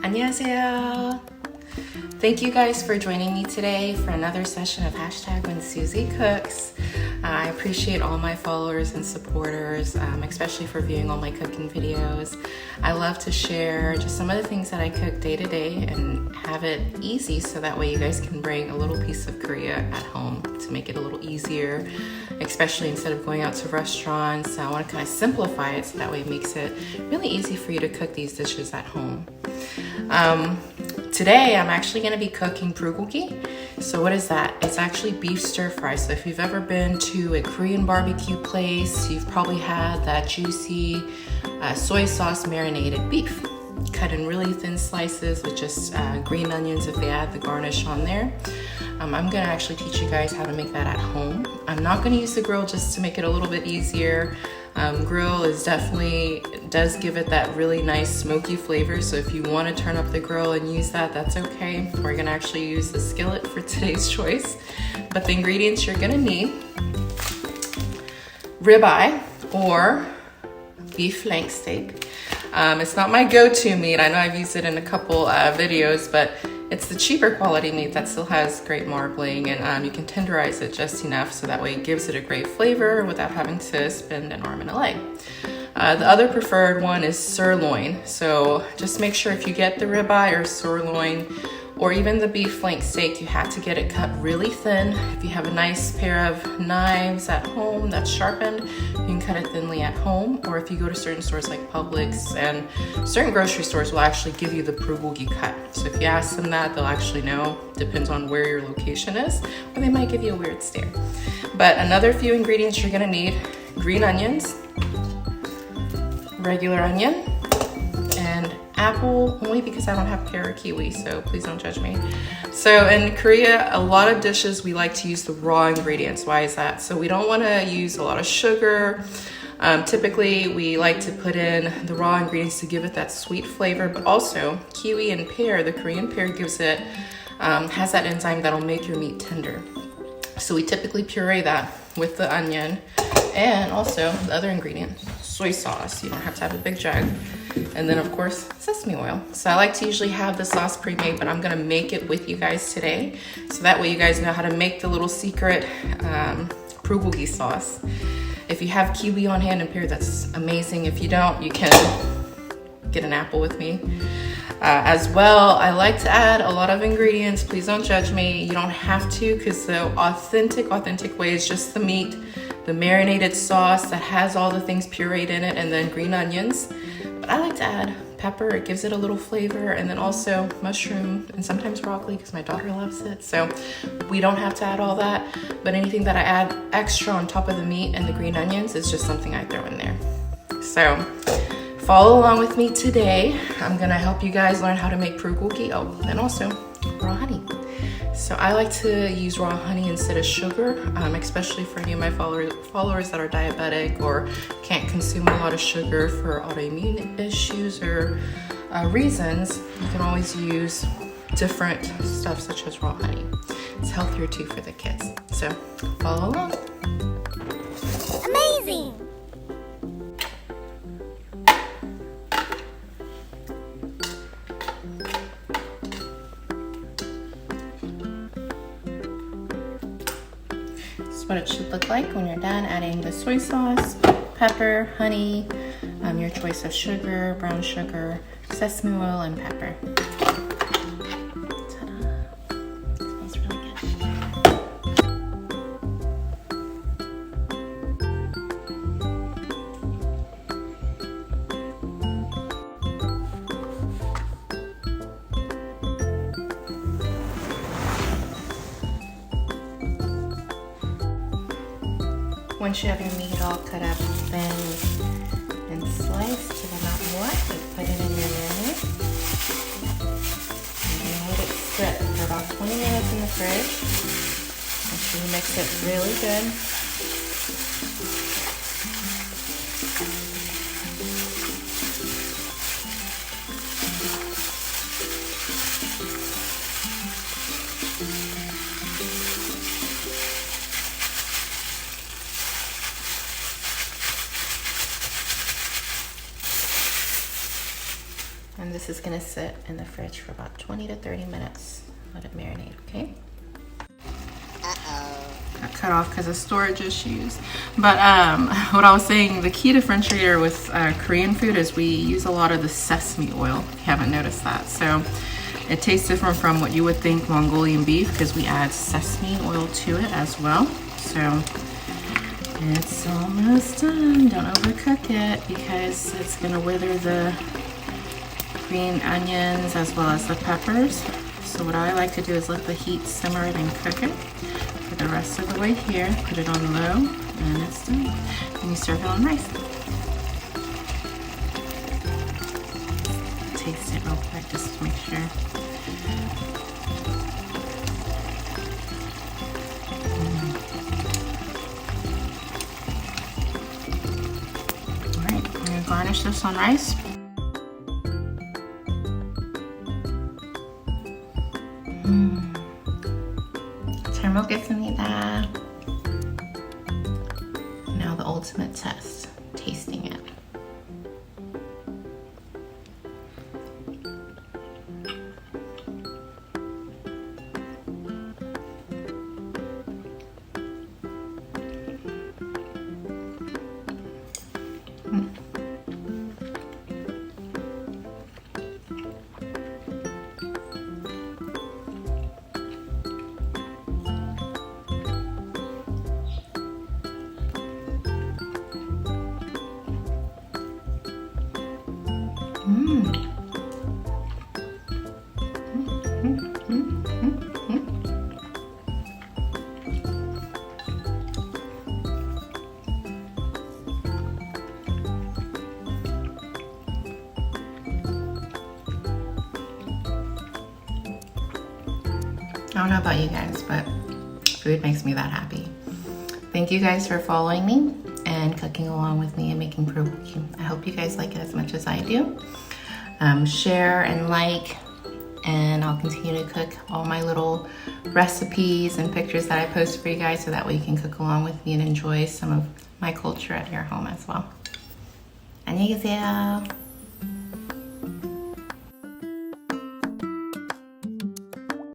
안녕하세요. Thank you guys for joining me today for another session of hashtag When Susie Cooks. I appreciate all my followers and supporters, especially for viewing all my cooking videos. I love to share just some of the things that I cook day to day and have it easy so that way you guys can bring a little piece of Korea at home to make it a little easier, especially instead of going out to restaurants. I want to kind of simplify it so that way it makes it really easy for you to cook these dishes at home. Today I'm actually going to be cooking bulgogi. So what is that? It's actually beef stir fry. So if you've ever been to a Korean barbecue place, you've probably had that juicy soy sauce marinated beef cut in really thin slices with just green onions if they add the garnish on there. I'm going to actually teach you guys how to make that at home. I'm not going to use the grill just to make it a little bit easier. Grill does give it that really nice smoky flavor, so if you want to turn up the grill and use that, that's okay. We're going to actually use the skillet for today's choice. But the ingredients you're going to need: ribeye or beef flank steak. It's not my go-to meat. I know I've used it in a couple videos, but it's the cheaper quality meat that still has great marbling, and you can tenderize it just enough so that way it gives it a great flavor without having to spend an arm and a leg. The other preferred one is sirloin. So just make sure if you get the ribeye or sirloin or even the beef flank steak, you have to get it cut really thin. If you have a nice pair of knives at home that's sharpened, you can cut it thinly at home. Or if you go to certain stores like Publix and certain grocery stores will actually give you the bulgogi cut. So if you ask them that, they'll actually know. Depends on where your location is, or they might give you a weird stare. But another few ingredients you're gonna need: green onions, regular onion, and apple, only because I don't have pear or kiwi, so please don't judge me. So in Korea, a lot of dishes we like to use the raw ingredients. Why is that? So we don't want to use a lot of sugar. Typically we like to put in the raw ingredients to give it that sweet flavor, but also kiwi and pear, the Korean pear gives it, has that enzyme that'll make your meat tender. So we typically puree that with the onion and also the other ingredient, soy sauce. You don't have to have a big jug. And then of course, sesame oil. So I like to usually have the sauce pre-made, but I'm gonna make it with you guys today. So that way you guys know how to make the little secret bulgogi sauce. If you have kiwi on hand and pear, that's amazing. If you don't, you can get an apple with me. As well, I like to add a lot of ingredients. Please don't judge me. You don't have to, because the authentic way is just the meat, the marinated sauce that has all the things pureed in it, and then green onions. But I like to add pepper. It gives it a little flavor, and then also mushroom and sometimes broccoli because my daughter loves it. So we don't have to add all that, but anything that I add extra on top of the meat and the green onions is just something I throw in there. So follow along with me today. I'm gonna help you guys learn how to make bulgogi. Oh, and also raw honey. So I like to use raw honey instead of sugar, especially for any of my followers that are diabetic or can't consume a lot of sugar for autoimmune issues or reasons. You can always use different stuff such as raw honey. It's healthier too for the kids. So follow along. Amazing! What it should look like when you're done adding the soy sauce, pepper, honey, your choice of sugar, brown sugar, sesame oil, and pepper. Ta-da! Smells really good. Once you have your meat all cut up thin and sliced to the not what, you put it in your marinade. And you let it sit for about 20 minutes in the fridge. Make sure you mix it really good. And this is gonna sit in the fridge for about 20 to 30 minutes. Let it marinate, okay? Got cut off because of storage issues. But what I was saying, the key differentiator with Korean food is we use a lot of the sesame oil, if you haven't noticed that. So it tastes different from what you would think Mongolian beef because we add sesame oil to it as well. So it's almost done. Don't overcook it because it's gonna wither the green onions as well as the peppers. So what I like to do is let the heat simmer it and cook it for the rest of the way here. Put it on low and it's done. And you serve it on rice. Taste it real quick just to make sure. All right, I'm gonna garnish this on rice. 잘 먹겠습니다. Now the ultimate test, tasting it. I don't know about you guys, but food makes me that happy. Thank you guys for following me and cooking along with me and making bulgogi. I hope you guys like it as much as I do. Share and like, and I'll continue to cook all my little recipes and pictures that I post for you guys so that way you can cook along with me and enjoy some of my culture at your home as well. 안녕히 계세요.